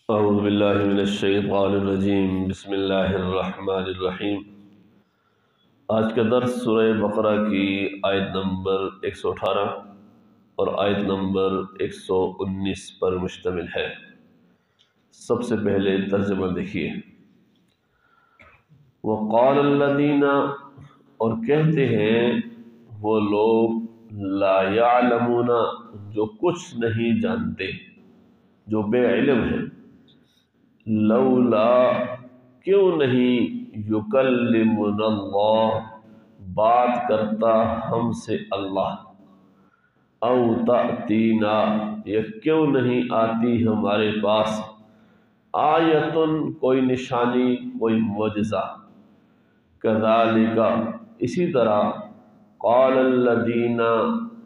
اعوذ باللہ من الشیطان الرجیم، بسم اللہ الرحمن الرحیم۔ آج کا درس سورہ بقرہ کی آیت نمبر 118 اور آیت نمبر 119 پر مشتمل ہے۔ سب سے پہلے ترجمہ دیکھیے۔ وقال الذین، اور کہتے ہیں وہ لوگ، لا یعلمون، جو کچھ نہیں جانتے، جو بے علم ہیں، لولا، کیوں نہیں، یکلمنا اللہ، بات کرتا ہم سے اللہ، او تأتینا، یا کیوں نہیں آتی ہمارے پاس، آیتن، کوئی نشانی، کوئی معجزہ، کذالک، اسی طرح، قال الذین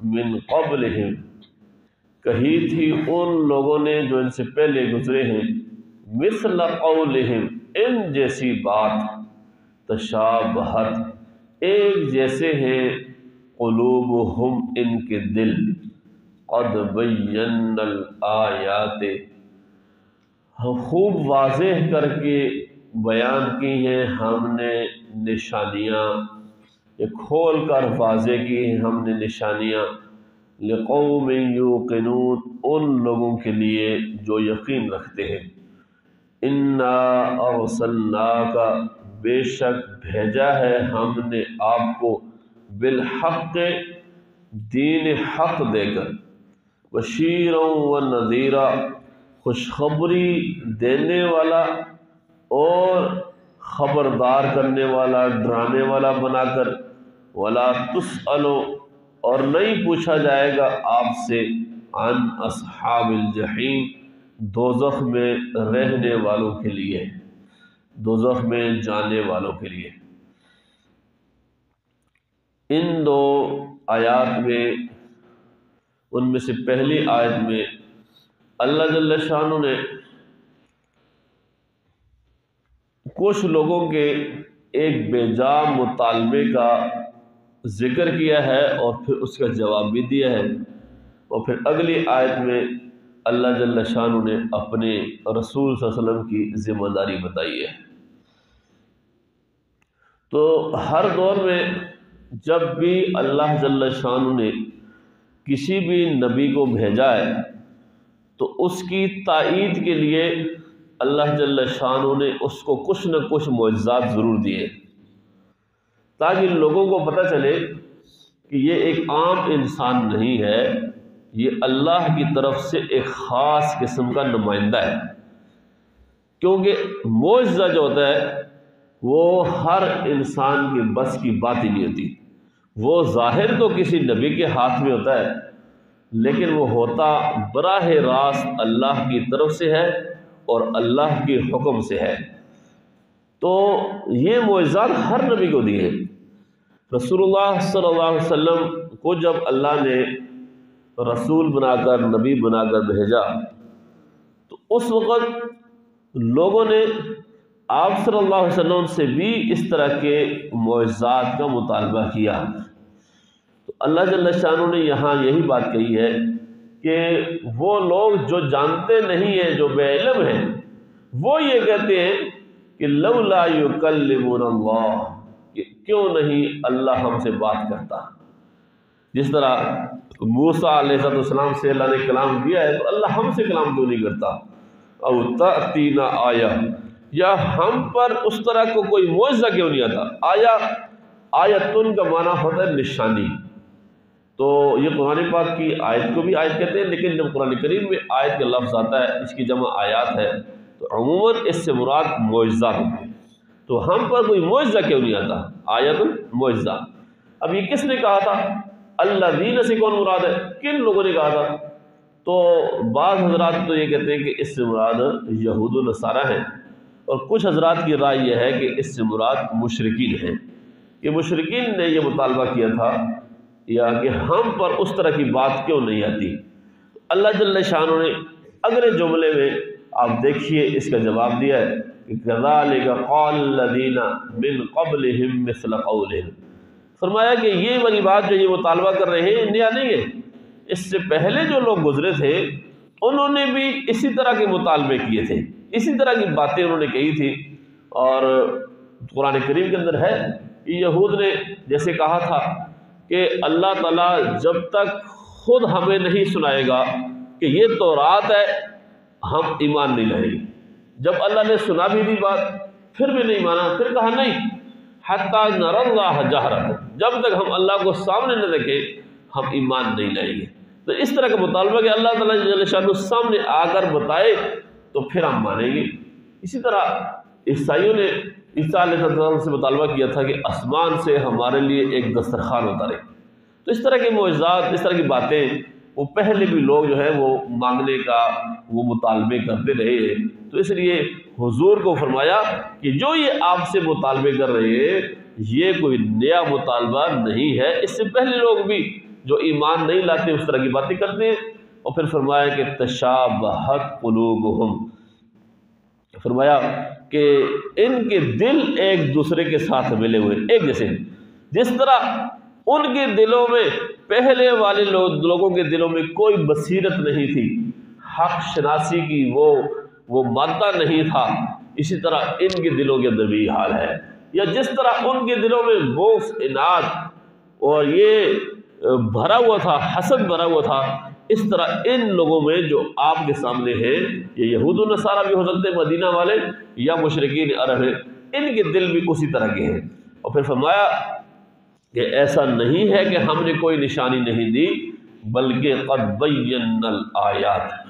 من قبلہم، کہی تھی ان لوگوں نے جو ان سے پہلے گزرے ہیں، مثل قولہم، ان جیسی بات، تشابہت، ایک جیسے ہیں، قلوبہم، ان کے دل، قد بینا الآیات، خوب واضح کر کے بیان کی ہیں ہم نے نشانیاں، یہ کھول کر واضح کی ہیں ہم نے نشانیاں، لقوم یوقنون، ان لوگوں کے لیے جو یقین رکھتے ہیں، انا ارسلناک، بے شک بھیجا ہے ہم نے آپ کو، بالحق، دین حق دے کر، بشیرا و نذیرا، خوشخبری دینے والا اور خبردار کرنے والا، ڈرانے والا بنا کر، ولا تسأل، اور نہیں پوچھا جائے گا آپ سے، عن اصحاب الجحیم، دوزخ میں رہنے والوں کے لیے، دوزخ میں جانے والوں کے لیے۔ ان دو آیات میں، ان میں سے پہلی آیت میں اللہ جل شانہ نے کچھ لوگوں کے ایک بے جا مطالبے کا ذکر کیا ہے اور پھر اس کا جواب بھی دیا ہے، اور پھر اگلی آیت میں اللہ جل شانہ نے اپنے رسول صلی اللہ علیہ وسلم کی ذمہ داری بتائی ہے۔ تو ہر دور میں جب بھی اللہ جل شانہ نے کسی بھی نبی کو بھیجا ہے تو اس کی تائید کے لیے اللہ جل شانہ نے اس کو کچھ نہ کچھ معجزات ضرور دیے، تاکہ لوگوں کو پتہ چلے کہ یہ ایک عام انسان نہیں ہے، یہ اللہ کی طرف سے ایک خاص قسم کا نمائندہ ہے۔ کیونکہ معجزہ جو ہوتا ہے وہ ہر انسان کے بس کی بات ہی نہیں ہوتی، وہ ظاہر تو کسی نبی کے ہاتھ میں ہوتا ہے، لیکن وہ ہوتا براہ راست اللہ کی طرف سے ہے اور اللہ کے حکم سے ہے۔ تو یہ معجزات ہر نبی کو دیے۔ رسول اللہ صلی اللہ علیہ وسلم کو جب اللہ نے رسول بنا کر، نبی بنا کر بھیجا، تو اس وقت لوگوں نے آپ صلی اللہ علیہ وسلم سے بھی اس طرح کے معجزات کا مطالبہ کیا۔ تو اللہ جل شانہ نے یہاں یہی بات کہی ہے کہ وہ لوگ جو جانتے نہیں ہیں، جو بے علم ہیں، وہ یہ کہتے ہیں کہ لولا یکلمنا اللہ، کہ کیوں نہیں اللہ ہم سے بات کرتا۔ جس طرح موسیٰ علیہ السلام سے اللہ نے کلام دیا ہے، تو اللہ ہم سے کلام کیوں نہیں کرتا؟ او تأتینا آیہ، یا ہم پر اس طرح کو کوئی معجزہ کیوں نہیں آتا؟ آیا، آیتن کا معنی ہوتا ہے نشانی۔ تو یہ قرآن پاک کی آیت کو بھی آیت کہتے ہیں، لیکن جب قرآن کریم میں آیت کا لفظ آتا ہے، اس کی جمع آیات ہے، تو عموماً اس سے مراد معجزات ہوتے ہیں۔ تو ہم پر کوئی معجزہ کیوں نہیں آتا؟ آیت معجزہ۔ اب یہ کس نے کہا تھا؟ الذین سے کون مراد ہے؟ کن لوگوں نے کہا تھا؟ تو بعض حضرات تو یہ کہتے ہیں کہ اس سے مراد یہود و نصارہ ہیں، اور کچھ حضرات کی رائے یہ ہے کہ اس سے مراد مشرکین ہیں، کہ مشرکین نے یہ مطالبہ کیا تھا یا کہ ہم پر اس طرح کی بات کیوں نہیں آتی۔ اللہ جل شانہ نے اگلے جملے میں آپ دیکھیے اس کا جواب دیا ہے کہ کذالک قال الذین من قبلہم مثل قولہم، فرمایا کہ یہ والی بات جو یہ مطالبہ کر رہے ہیں نیا نہیں ہے، اس سے پہلے جو لوگ گزرے تھے انہوں نے بھی اسی طرح کے مطالبے کیے تھے، اسی طرح کی باتیں انہوں نے کہی تھی۔ اور قرآن کریم کے اندر ہے کہ یہود نے جیسے کہا تھا کہ اللہ تعالیٰ جب تک خود ہمیں نہیں سنائے گا کہ یہ تورات ہے ہم ایمان نہیں لائیں گے۔ جب اللہ نے سنا بھی دی بات پھر بھی نہیں مانا، پھر کہا نہیں حتیٰ نری اللہ جہرۃ، جب تک ہم اللہ کو سامنے نہ رکھیں ہم ایمان نہیں لائیں گے۔ تو اس طرح کا مطالبہ کہ اللہ تعالیٰ جل شانہ سامنے آ کر بتائے تو پھر ہم مانیں گے۔ اسی طرح عیسائیوں نے عیسیٰ علیہ السلام سے مطالبہ کیا تھا کہ آسمان سے ہمارے لیے ایک دسترخوان اتارے۔ تو اس طرح کے معجزات، اس طرح کی باتیں وہ پہلے بھی لوگ جو ہے وہ مانگنے کا وہ مطالبے کرتے رہے ہیں۔ تو اس لیے حضور کو فرمایا کہ جو یہ آپ سے مطالبے کر رہے ہیں یہ کوئی نیا مطالبہ نہیں ہے، اس سے پہلے لوگ بھی جو ایمان نہیں لاتے اس طرح کی باتیں کرتے ہیں۔ اور پھر فرمایا کہ تشابہت قلوبہم، فرمایا کہ ان کے دل ایک دوسرے کے ساتھ ملے ہوئے ایک جیسے ہیں، جس طرح ان کے دلوں میں پہلے والے لوگوں کے دلوں میں کوئی بصیرت نہیں تھی، حق شناسی کی وہ مادہ نہیں تھا، اسی طرح ان کے دلوں کے اندر بھی یہ حال ہے۔ یا جس طرح ان کے دلوں میں بغض، اناد اور یہ بھرا ہوا تھا، حسد بھرا ہوا تھا، اس طرح ان لوگوں میں جو آپ کے سامنے ہیں، یہ یہود و نصارہ بھی ہو سکتے ہیں مدینہ والے یا مشرکین عرب ہیں، ان کے دل بھی اسی طرح کے ہیں۔ اور پھر فرمایا کہ ایسا نہیں ہے کہ ہم نے کوئی نشانی نہیں دی، بلکہ قد بینا الآیات،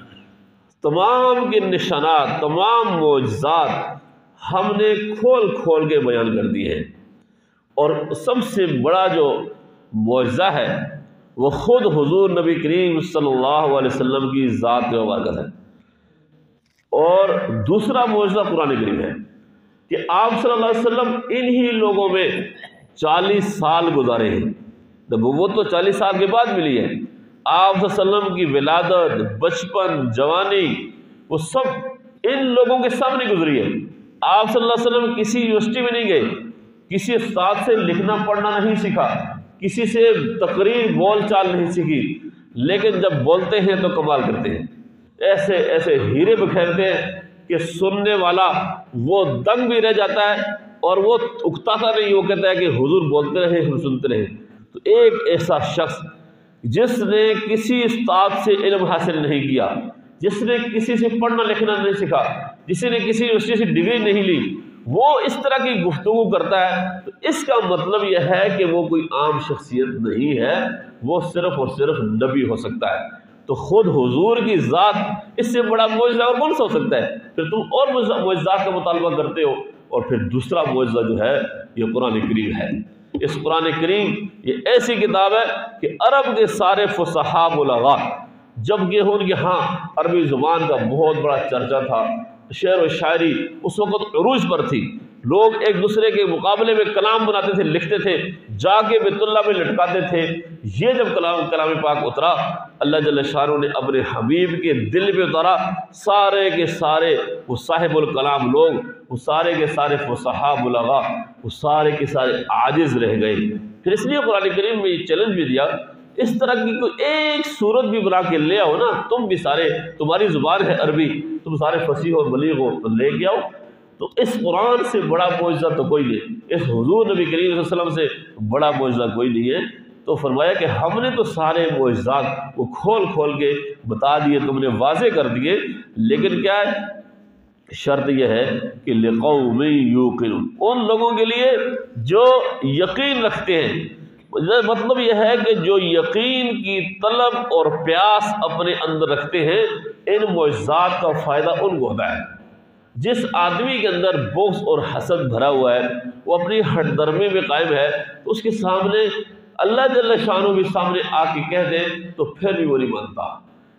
تمام کے نشانات، تمام معجزات ہم نے کھول کھول کے بیان کر دیے ہیں۔ اور سب سے بڑا جو معجزہ ہے وہ خود حضور نبی کریم صلی اللہ علیہ وسلم کی ذات مبارکت ہے۔ اور دوسرا معجزہ قرآن کریم ہے کہ آپ صلی اللہ علیہ وسلم انہی لوگوں میں 40 سال گزارے ہیں، نبوت تو 40 سال کے بعد ملی ہے۔ آپ صلی اللہ علیہ وسلم کی ولادت، بچپن، جوانی وہ سب ان لوگوں کے سامنے گزری ہے۔ آپ صلی اللہ علیہ وسلم کسی یونیورسٹی میں نہیں گئے، کسی استاد سے لکھنا پڑھنا نہیں سیکھا، کسی سے تقریر بول چال نہیں سیکھی، لیکن جب بولتے ہیں تو کمال کرتے ہیں، ایسے ایسے ہیرے بکھیرتے ہیں کہ سننے والا وہ دنگ بھی رہ جاتا ہے اور وہ اکتاتا نہیں، وہ کہتا ہے کہ حضور بولتے رہے ہم سنتے رہے۔ تو ایک ایسا شخص جس نے کسی استاد سے علم حاصل نہیں کیا، جس نے کسی سے پڑھنا لکھنا نہیں سیکھا، جس نے کسی یونیورسٹی سے ڈگری نہیں لی، وہ اس طرح کی گفتگو کرتا ہے، تو اس کا مطلب یہ ہے کہ وہ کوئی عام شخصیت نہیں ہے، وہ صرف اور صرف نبی ہو سکتا ہے۔ تو خود حضور کی ذات اس سے بڑا معجزہ اور کون سا ہو سکتا ہے؟ پھر تم اور معجزات کا مطالبہ کرتے ہو۔ اور پھر دوسرا معجزہ جو ہے یہ قرآن کریم ہے۔ اس قرآن کریم یہ ایسی کتاب ہے کہ عرب کے سارے فصحاء بلغاء، جب کہ ان کے ہاں عربی زبان کا بہت بڑا چرچا تھا، شعر و شاعری اس وقت عروج پر تھی، لوگ ایک دوسرے کے مقابلے میں کلام بناتے تھے، لکھتے تھے، جا کے بیت اللہ میں لٹکاتے تھے۔ یہ جب کلام پاک اترا، اللہ جل شانہ نے اپنے حبیب کے دل پہ اتارا، سارے کے سارے وہ صاحب الکلام لوگ، وہ سارے کے سارے فصحاء بلغاء، وہ سارے کے سارے عاجز رہ گئے۔ پھر اس لیے قرآن کریم میں یہ چیلنج بھی دیا، اس طرح کی کوئی ایک صورت بھی بنا کے لے آؤ نا، تم بھی سارے، تمہاری زبان ہے عربی، تم سارے فصیح اور بلیغ ہو، تو لے کے آؤ۔ تو اس قرآن سے بڑا معجزہ تو کوئی نہیں، اس حضور نبی کریم صلی اللہ علیہ وسلم سے بڑا معجزہ کوئی نہیں ہے۔ تو فرمایا کہ ہم نے تو سارے معجزات وہ کھول کھول کے بتا دیے، تم نے واضح کر دیے، لیکن کیا ہے؟ شرط یہ ہے کہ لقوم یوقنون، ان لوگوں کے لیے جو یقین رکھتے ہیں۔ مطلب یہ ہے کہ جو یقین کی طلب اور پیاس اپنے اندر رکھتے ہیں، ان معجزات کا فائدہ ان کو ہوتا ہے۔ جس آدمی کے اندر بغض اور حسد بھرا ہوا ہے، وہ اپنی ہٹ درمی میں قائم ہے، تو اس کے سامنے اللہ جل شانہ بھی سامنے آ کے کہہ دے تو پھر بھی وہ نہیں مانتا۔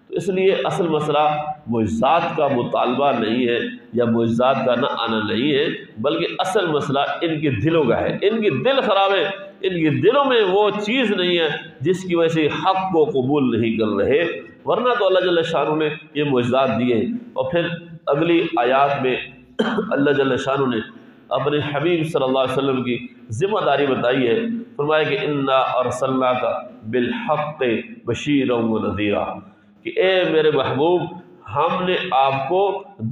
تو اس لیے اصل مسئلہ معجزات کا مطالبہ نہیں ہے یا معجزات کا نہ آنا نہیں ہے، بلکہ اصل مسئلہ ان کے دلوں کا ہے۔ ان کے دل خراب ہے، ان کے دلوں میں وہ چیز نہیں ہے جس کی وجہ سے حق کو قبول نہیں کر رہے، ورنہ تو اللہ جل شانہ نے یہ معجزات دیے ہیں۔ اور پھر اگلی آیات میں اللہ جل شانہ نے اپنے حبیب صلی اللہ علیہ وسلم کی ذمہ داری بتائی ہے، فرمایا کہ انا ارسلناک بالحق بشیرا ونذیرا، کہ اے میرے محبوب، ہم نے آپ کو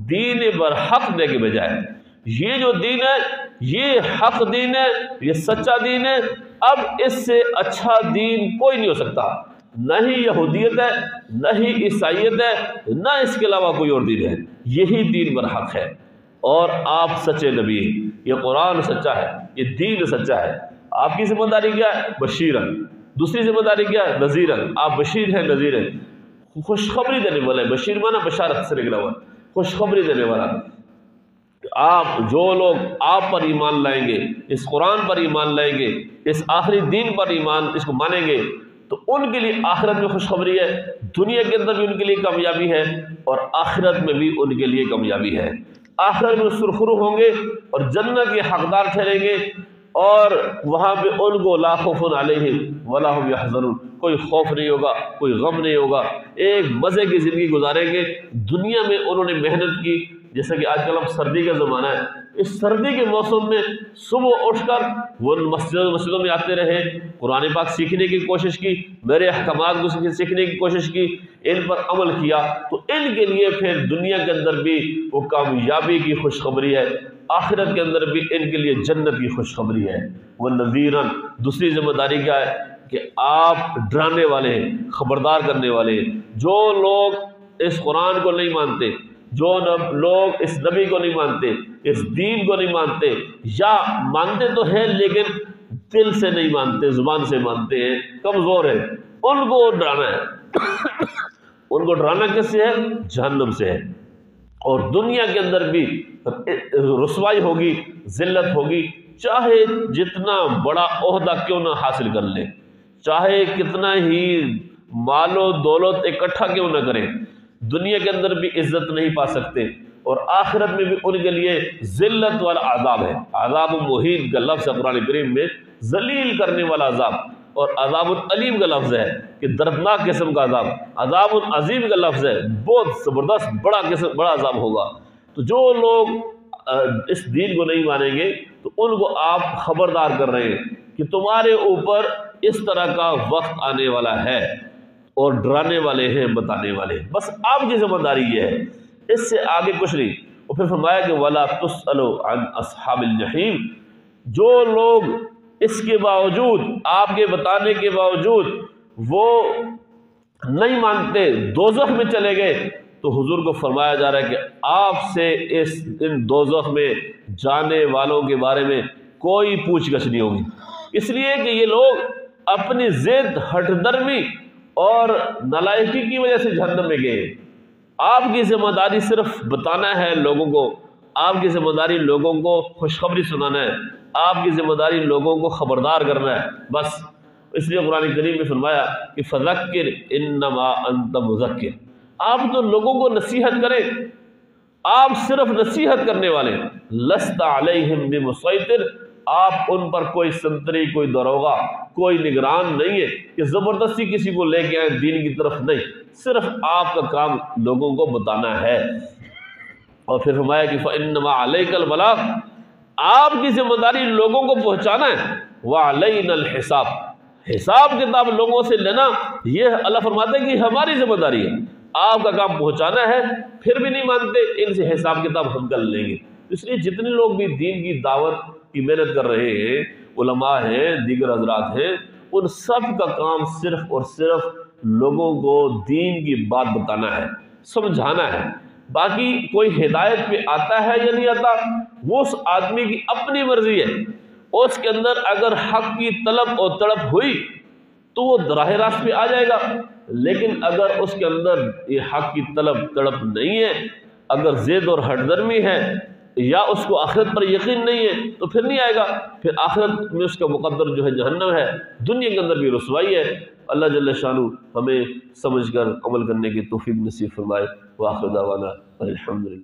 دین برحق دے کے بھیجا ہے، یہ جو دین ہے یہ حق دین ہے، یہ سچا دین ہے، اب اس سے اچھا دین کوئی نہیں ہو سکتا، نہ ہی یہودیت ہے، نہ ہی عیسائیت ہے، نہ اس کے علاوہ کوئی اور دین ہے، یہی دین برحق ہے، اور آپ سچے نبی ہیں، یہ قرآن سچا ہے، یہ دین سچا ہے۔ آپ کی ذمہ داری کیا ہے؟ بشیرن۔ دوسری ذمہ داری کیا ہے؟ نذیرن۔ آپ بشیر ہیں، نذیر ہیں، خوشخبری دینے والے۔ بشیر مانا بشارت سے نکلا ہوا، خوشخبری دینے والا۔ آپ جو لوگ آپ پر ایمان لائیں گے، اس قرآن پر ایمان لائیں گے، اس آخری دین پر ایمان اس کو مانیں گے، تو ان کے لیے آخرت میں خوشخبری ہے، دنیا کے اندر بھی ان کے لیے کامیابی ہے، اور آخرت میں بھی ان کے لیے کامیابی ہے۔ آخرت میں سرخرو ہوں گے اور جنت کے حقدار ٹھہریں گے، اور وہاں پہ ان کو لا خوف علیہم ولا هم يحزنون، کوئی خوف نہیں ہوگا، کوئی غم نہیں ہوگا، ایک مزے کی زندگی گزاریں گے۔ دنیا میں انہوں نے محنت کی، جیسا کہ آج کل اب سردی کا زمانہ ہے، اس سردی کے موسم میں صبح اٹھ کر وہ مسجدوں میں آتے رہے، قرآن پاک سیکھنے کی کوشش کی، میرے احکامات کو سیکھنے کی کوشش کی، ان پر عمل کیا، تو ان کے لیے پھر دنیا کے اندر بھی وہ کامیابی کی خوشخبری ہے، آخرت کے اندر بھی ان کے لیے جنت کی خوشخبری ہے۔ وَالنَّذِيرًا، دوسری ذمہ داری کیا ہے کہ آپ ڈرانے والے ہیں، خبردار کرنے والے ہیں۔ جو لوگ اس قرآن کو نہیں مانتے، جو لوگ اس نبی کو نہیں مانتے، اس دین کو نہیں مانتے، یا مانتے تو ہیں لیکن دل سے نہیں مانتے، زبان سے مانتے ہیں، کمزور ہیں، ان کو ڈرانا ہے۔ ان کو ڈرانا کس سے ہے؟ جہنم سے ہے، اور دنیا کے اندر بھی رسوائی ہوگی، ذلت ہوگی، چاہے جتنا بڑا عہدہ کیوں نہ حاصل کر لے، چاہے کتنا ہی مال و دولت اکٹھا کیوں نہ کریں، دنیا کے اندر بھی عزت نہیں پا سکتے، اور آخرت میں بھی ان کے لیے ذلت والا عذاب ہے۔ عذاب مہین کا لفظ ہے قرآن کریم میں، ذلیل کرنے والا عذاب، اور عذاب العلیم کا لفظ ہے کہ دردناک قسم کا عذاب، عذاب العظیم کا لفظ ہے، بہت زبردست بڑا عذاب ہوگا۔ تو جو لوگ اس دین کو نہیں مانیں گے تو ان کو آپ خبردار کر رہے ہیں کہ تمہارے اوپر اس طرح کا وقت آنے والا ہے، اور ڈرانے والے ہیں، بتانے والے ہیں، بس آپ کی ذمہ داری یہ ہے، اس سے آگے کچھ نہیں۔ اور پھر فرمایا کہ وَلَا تُسْأَلُوا عَنْ أَصْحَابِ الْجَحِيمِ، جو لوگ اس کے باوجود، آپ کے بتانے کے باوجود وہ نہیں مانتے، دوزخ میں چلے گئے، تو حضور کو فرمایا جا رہا ہے کہ آپ سے ان دوزخ میں جانے والوں کے بارے میں کوئی پوچھ گچھ نہیں ہوگی، اس لیے کہ یہ لوگ اپنی ضد، ہٹ درمی اور نالائکی کی وجہ سے جہنم میں گئے۔ آپ کی ذمہ داری صرف بتانا ہے لوگوں کو، آپ کی ذمہ داری لوگوں کو خوشخبری سنانا ہے، آپ کی ذمہ داری لوگوں کو خبردار کرنا ہے، بس۔ اس لیے قرآن کریم میں فرمایا کہ فذکر انما انت مذکر، آپ تو لوگوں کو نصیحت کریں، آپ صرف نصیحت کرنے والے، لست علیہم بمسیطر، آپ ان پر کوئی سنتری، کوئی دروغہ، کوئی نگران نہیں ہے کہ زبردستی کسی کو لے کے آئیں دین کی طرف، نہیں، صرف آپ کا کام لوگوں کو بتانا ہے۔ اور پھر فرمایا کہ فإنما علیک البلاغ، آپ کی ذمہ داری لوگوں کو پہنچانا ہے، وعلینا الحساب، حساب کتاب لوگوں سے لینا، یہ اللہ فرماتے ہیں کہ ہماری ذمہ داری ہے، آپ کا کام پہنچانا ہے، پھر بھی نہیں مانتے، ان سے حساب کتاب ہم کر لیں گے۔ اس لیے جتنے لوگ بھی دین کی دعوت کی محنت کر رہے ہیں، علماء ہیں، دیگر حضرات ہیں، ان سب کا کام صرف اور صرف لوگوں کو دین کی بات بتانا ہے، سمجھانا ہے، باقی کوئی ہدایت پہ آتا ہے یا نہیں آتا وہ اس آدمی کی اپنی مرضی ہے، اس کے اندر اگر حق کی طلب اور تڑپ ہوئی تو وہ راہ راست پہ آ جائے گا، لیکن اگر اس کے اندر یہ حق کی طلب تڑپ نہیں ہے، اگر ضد اور ہٹ درمی ہے، یا اس کو آخرت پر یقین نہیں ہے، تو پھر نہیں آئے گا، پھر آخرت میں اس کا مقدر جو ہے جہنم ہے، دنیا کے اندر بھی رسوائی ہے۔ اللہ جل شانہ ہمیں سمجھ کر عمل کرنے کی توفیق نصیب فرمائے۔ وآخر دعوانا الحمدللہ۔